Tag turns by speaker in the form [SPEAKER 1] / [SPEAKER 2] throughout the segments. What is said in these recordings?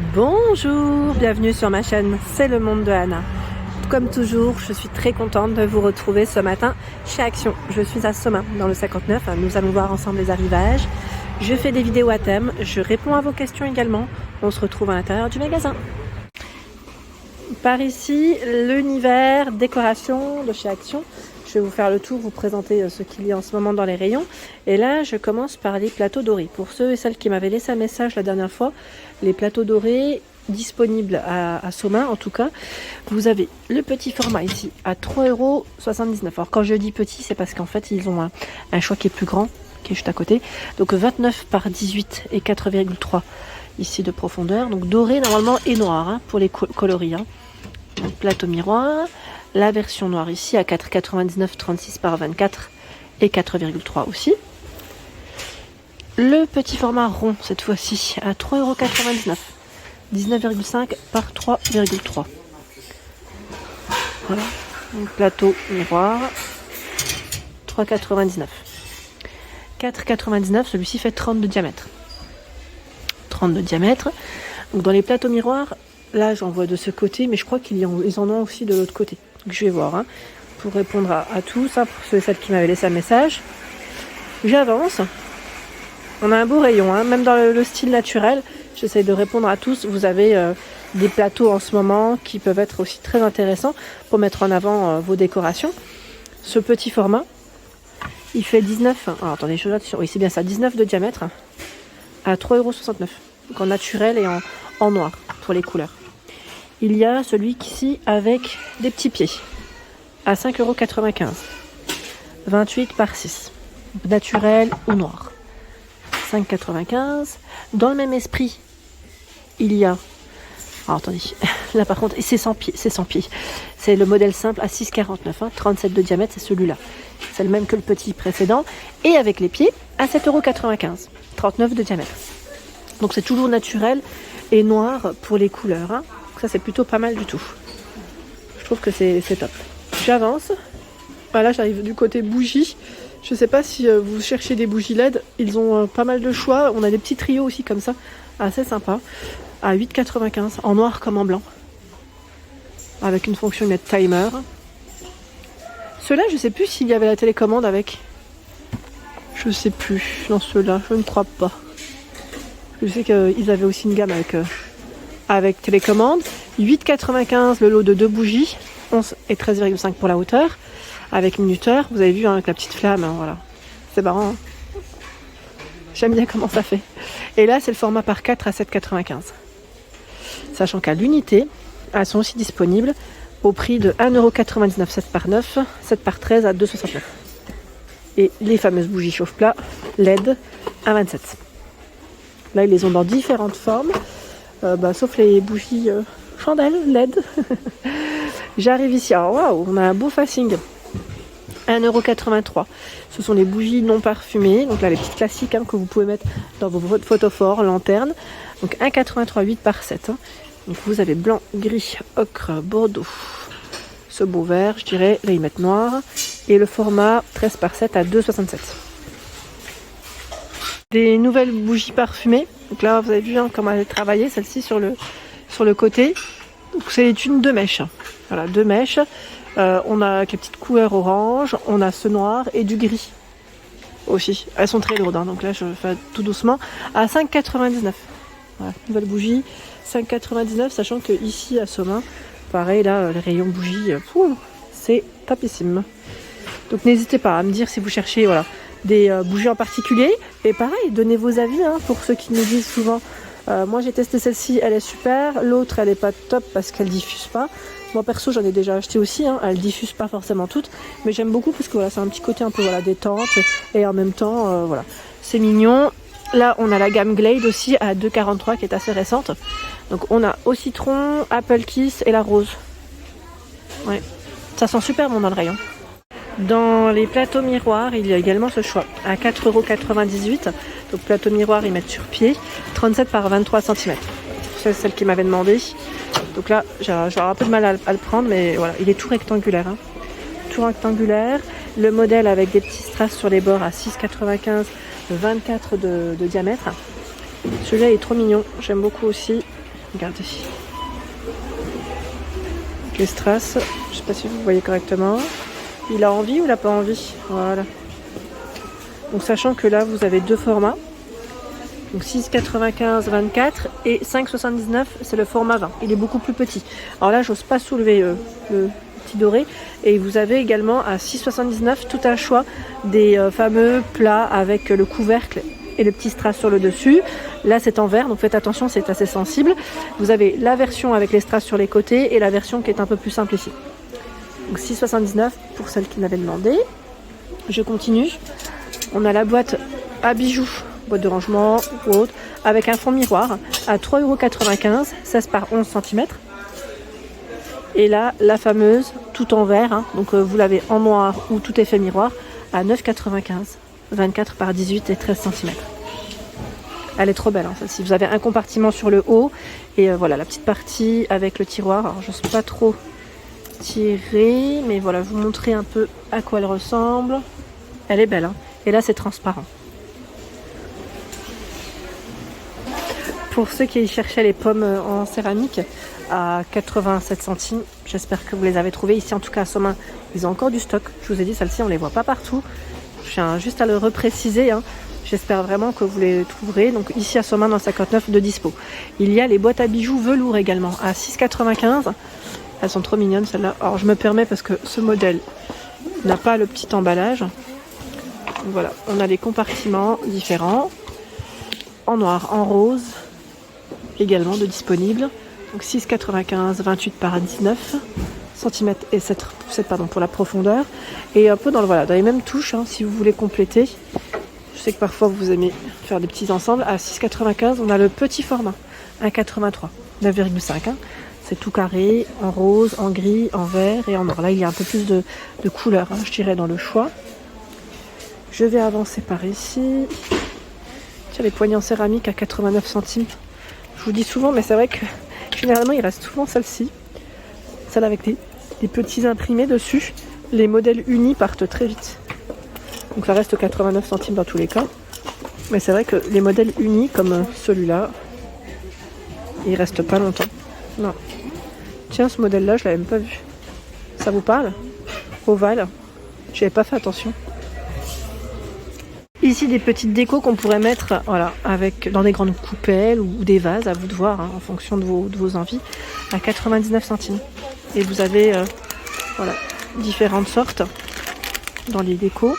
[SPEAKER 1] Bonjour, bienvenue sur ma chaîne, c'est le monde de Anna. Comme toujours, je suis très contente de vous retrouver ce matin chez Action. Je suis à Somain, dans le 59, nous allons voir ensemble les arrivages. Je fais des vidéos à thème, je réponds à vos questions également. On se retrouve à l'intérieur du magasin. Par ici, l'univers décoration de chez Action. Je vais vous faire le tour, vous présenter ce qu'il y a en ce moment dans les rayons. Et là, je commence par les plateaux dorés. Pour ceux et celles qui m'avaient laissé un message la dernière fois, les plateaux dorés disponibles à Somain, en tout cas, vous avez le petit format ici à 3,79 €. Alors quand je dis petit, c'est parce qu'en fait, ils ont un choix qui est plus grand, qui est juste à côté. Donc 29 par 18 et 4,3 ici de profondeur. Donc doré normalement et noir pour les coloris. Donc, plateau miroir. La version noire ici à 4,99, 36 par 24 et 4,3 aussi. Le petit format rond cette fois-ci à 3,99 €, 19,5 par 3,3. Voilà, donc plateau miroir, 3,99. 4,99, celui-ci fait 30 de diamètre. 30 de diamètre. Donc dans les plateaux miroirs, là j'en vois de ce côté, mais je crois qu'ils en ont aussi de l'autre côté. Donc je vais voir, pour répondre à tous, pour ceux et celles qui m'avaient laissé un message. J'avance. On a un beau rayon, même dans le style naturel. J'essaie de répondre à tous. Vous avez des plateaux en ce moment qui peuvent être aussi très intéressants pour mettre en avant vos décorations. Ce petit format, il fait 19. Alors attendez, je note sur. Oui, c'est bien ça, 19 de diamètre à 3,69 €. Donc en naturel et en noir pour les couleurs. Il y a celui-ci avec des petits pieds à 5,95 €. 28 par 6. Naturel ou noir. 5,95 €. Dans le même esprit, il y a... Alors attendez, là par contre, c'est 100 pieds. C'est le modèle simple à 6,49 €. 37 de diamètre, c'est celui-là. C'est le même que le petit précédent. Et avec les pieds à 7,95 €. 39 de diamètre. Donc c'est toujours naturel et noir pour les couleurs. Ça c'est plutôt pas mal du tout. Je trouve que c'est top. J'avance. Voilà, j'arrive du côté bougie. Je sais pas si vous cherchez des bougies LED. Ils ont pas mal de choix. On a des petits trios aussi comme ça. Assez sympa. À 8,95 € en noir comme en blanc. Avec une fonction de timer. Ceux-là, je sais plus s'il y avait la télécommande avec. Je sais plus. Dans ceux-là, je ne crois pas. Je sais qu'ils avaient aussi une gamme avec télécommande. 8,95 € le lot de 2 bougies. 11 et 13,5 pour la hauteur. Avec minuteur. Vous avez vu avec la petite flamme. Voilà. C'est marrant. J'aime bien comment ça fait. Et là, c'est le format par 4 à 7,95 €. Sachant qu'à l'unité, elles sont aussi disponibles au prix de 1,99 €, 7 par 9, 7 par 13 à 2,69 €. Et les fameuses bougies chauffe-plat LED à 27. Là, ils les ont dans différentes formes, sauf les bougies chandelles LED. J'arrive ici. Alors, waouh, on a un beau facing. 1,83 €. Ce sont les bougies non parfumées. Donc là, les petites classiques que vous pouvez mettre dans vos photophores, lanternes. Donc 1,83 €, 8 par 7. Donc vous avez blanc, gris, ocre, bordeaux. Ce beau vert, je dirais, là ils mettent noir. Et le format 13 par 7 à 2,67 €. Des nouvelles bougies parfumées. Donc là, vous avez vu comment elle est travaillée, celle-ci sur le côté. Donc c'est une 2 mèches. Voilà, 2 mèches. On a avec les petites couleurs orange, on a ce noir et du gris aussi. Elles sont très lourdes, donc là je fais tout doucement. À 5,99 €. Voilà, nouvelle bougie, 5,99 €, sachant que ici à Somain, pareil là, les rayons bougies, c'est topissime. Donc n'hésitez pas à me dire si vous cherchez des bougies en particulier. Et pareil, donnez vos avis pour ceux qui nous disent souvent moi j'ai testé celle-ci, elle est super, l'autre elle est pas top parce qu'elle diffuse pas. Moi perso j'en ai déjà acheté aussi, elle diffuse pas forcément toutes, mais j'aime beaucoup parce que c'est un petit côté un peu détente et en même temps c'est mignon. Là on a la gamme Glade aussi à 2,43 € qui est assez récente. Donc on a au citron, Apple Kiss et la rose. Ouais, ça sent super bon dans le rayon. Dans les plateaux miroirs, il y a également ce choix à 4,98 €. Donc plateau miroir, ils mettent sur pied, 37 par 23 cm. C'est celle qui m'avait demandé. Donc là, j'ai un peu de mal à le prendre, mais voilà, il est tout rectangulaire. Tout rectangulaire. Le modèle avec des petits strass sur les bords à 6,95 €, 24 de diamètre. Celui-là est trop mignon, j'aime beaucoup aussi. Regardez. Les strass, je sais pas si vous voyez correctement. Il a envie ou il a pas envie? Voilà. Donc sachant que là vous avez deux formats. Donc 6,95 24 et 5,79 c'est le format 20. Il est beaucoup plus petit. Alors là j'ose pas soulever le petit doré. Et vous avez également à 6,79 tout un choix des fameux plats avec le couvercle et le petit strass sur le dessus. Là c'est en verre, donc faites attention, c'est assez sensible. Vous avez la version avec les strass sur les côtés et la version qui est un peu plus simple ici. Donc 6,79 pour celle qui m'avait demandé. Je continue. On a la boîte à bijoux, boîte de rangement ou autre, avec un fond miroir à 3,95 €, 16 par 11 cm. Et là, la fameuse, tout en verre, hein, donc vous l'avez en noir ou tout effet miroir, à 9,95 €, 24 par 18 et 13 cm. Elle est trop belle, hein, celle-ci. Vous avez un compartiment sur le haut, et voilà, la petite partie avec le tiroir. Alors, je ne sais pas trop tirer, mais voilà, vous montrer un peu à quoi elle ressemble. Elle est belle, hein. Et là, c'est transparent. Pour ceux qui cherchaient les pommes en céramique à 87 centimes, j'espère que vous les avez trouvées. Ici, en tout cas, à Somain, ils ont encore du stock. Je vous ai dit, celles-ci, on ne les voit pas partout. Je tiens juste à le repréciser, hein. J'espère vraiment que vous les trouverez. Donc ici, à Somain, dans le 59, de dispo. Il y a les boîtes à bijoux velours également, à 6,95 €. Elles sont trop mignonnes, celles-là. Alors, je me permets parce que ce modèle n'a pas le petit emballage. Donc, voilà, on a des compartiments différents. En noir, en rose. Également de disponible. Donc 6,95, 28 par 19 cm et 7 pour la profondeur. Et un peu dans les mêmes touches, hein, si vous voulez compléter. Je sais que parfois vous aimez faire des petits ensembles. À 6,95, on a le petit format, 1,83, 9,5. Hein. C'est tout carré, en rose, en gris, en vert et en or. Là, il y a un peu plus de couleurs, hein, je dirais, dans le choix. Je vais avancer par ici. Tiens, les poignées en céramique à 89 centimes. Je vous dis souvent, mais c'est vrai que généralement, il reste souvent celle-ci. Celle avec des petits imprimés dessus. Les modèles unis partent très vite. Donc ça reste 89 centimes dans tous les cas. Mais c'est vrai que les modèles unis, comme celui-là, ils restent pas longtemps. Non. Tiens, ce modèle-là, je l'avais même pas vu. Ça vous parle? Ovale. J'avais pas fait attention. Ici, des petites décos qu'on pourrait mettre dans des grandes coupelles ou des vases, à vous de voir, hein, en fonction de vos envies, à 99 centimes. Et vous avez différentes sortes dans les décos.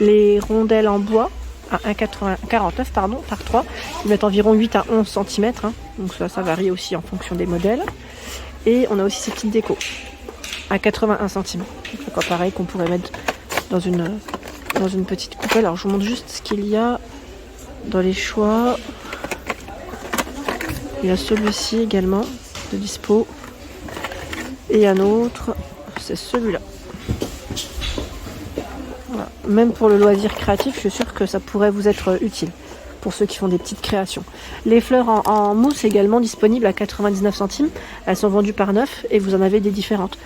[SPEAKER 1] Les rondelles en bois à 1,49 par 3. Ils mettent environ 8 à 11 cm. Hein, donc ça varie aussi en fonction des modèles. Et on a aussi ces petites décos à 81 centimes. Donc pareil qu'on pourrait mettre dans une petite coupelle. Alors je vous montre juste ce qu'il y a dans les choix. Il y a celui-ci également de dispo. Et un autre, c'est celui-là. Voilà. Même pour le loisir créatif, je suis sûre que ça pourrait vous être utile pour ceux qui font des petites créations. Les fleurs en mousse également disponibles à 99 centimes. Elles sont vendues par 9 et vous en avez des différentes.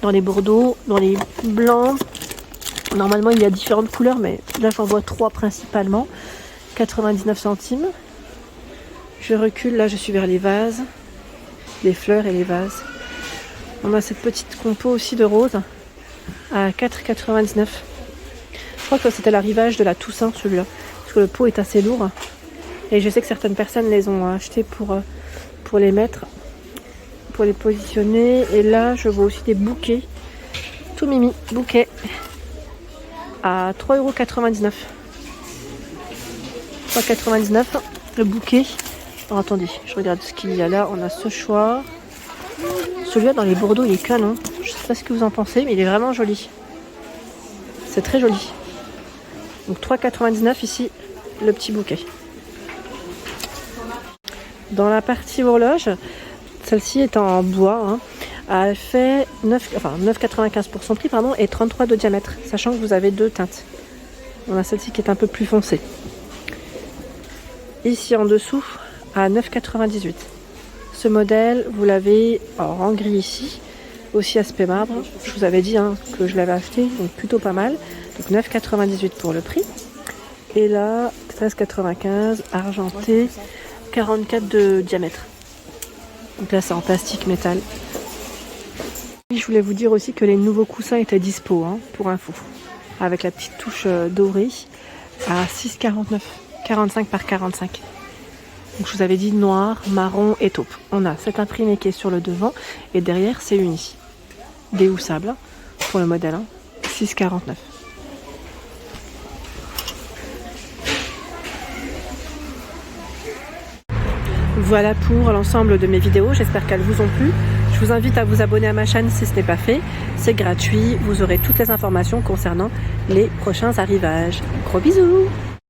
[SPEAKER 1] Dans les bordeaux, dans les blancs. Normalement, il y a différentes couleurs, mais là, j'en vois 3 principalement. 99 centimes. Je recule, là, je suis vers les vases. Les fleurs et les vases. On a cette petite compo aussi de rose à 4,99. Je crois que c'était l'arrivage de la Toussaint, celui-là. Parce que le pot est assez lourd. Et je sais que certaines personnes les ont achetés pour les mettre, pour les positionner. Et là, je vois aussi des bouquets. Tout mimi, bouquet. À 3,99 €. 3,99 € le bouquet. Alors, attendez, je regarde ce qu'il y a là. On a ce choix. Celui-là dans les Bordeaux, il est canon. Je sais pas ce que vous en pensez, mais il est vraiment joli. C'est très joli. Donc 3,99 € ici, le petit bouquet. Dans la partie horloge, celle-ci est en bois. Hein. Elle fait 9,95 pour son prix, et 33 de diamètre, sachant que vous avez 2 teintes. On a celle-ci qui est un peu plus foncée. Ici en dessous, à 9,98 €. Ce modèle, vous l'avez en gris ici, aussi aspect marbre. Je vous avais dit que je l'avais acheté, donc plutôt pas mal. Donc 9,98 € pour le prix. Et là, 13,95 € argenté, 44 de diamètre. Donc là, c'est en plastique métal. Et je voulais vous dire aussi que les nouveaux coussins étaient dispo, hein, pour info. Avec la petite touche dorée à 6,49. 45 par 45. Donc je vous avais dit noir, marron et taupe. On a cet imprimé qui est sur le devant et derrière c'est uni. Déhoussable hein, pour le modèle. Hein. 6,49. Voilà pour l'ensemble de mes vidéos, j'espère qu'elles vous ont plu. Je vous invite à vous abonner à ma chaîne si ce n'est pas fait. C'est gratuit, vous aurez toutes les informations concernant les prochains arrivages. Gros bisous!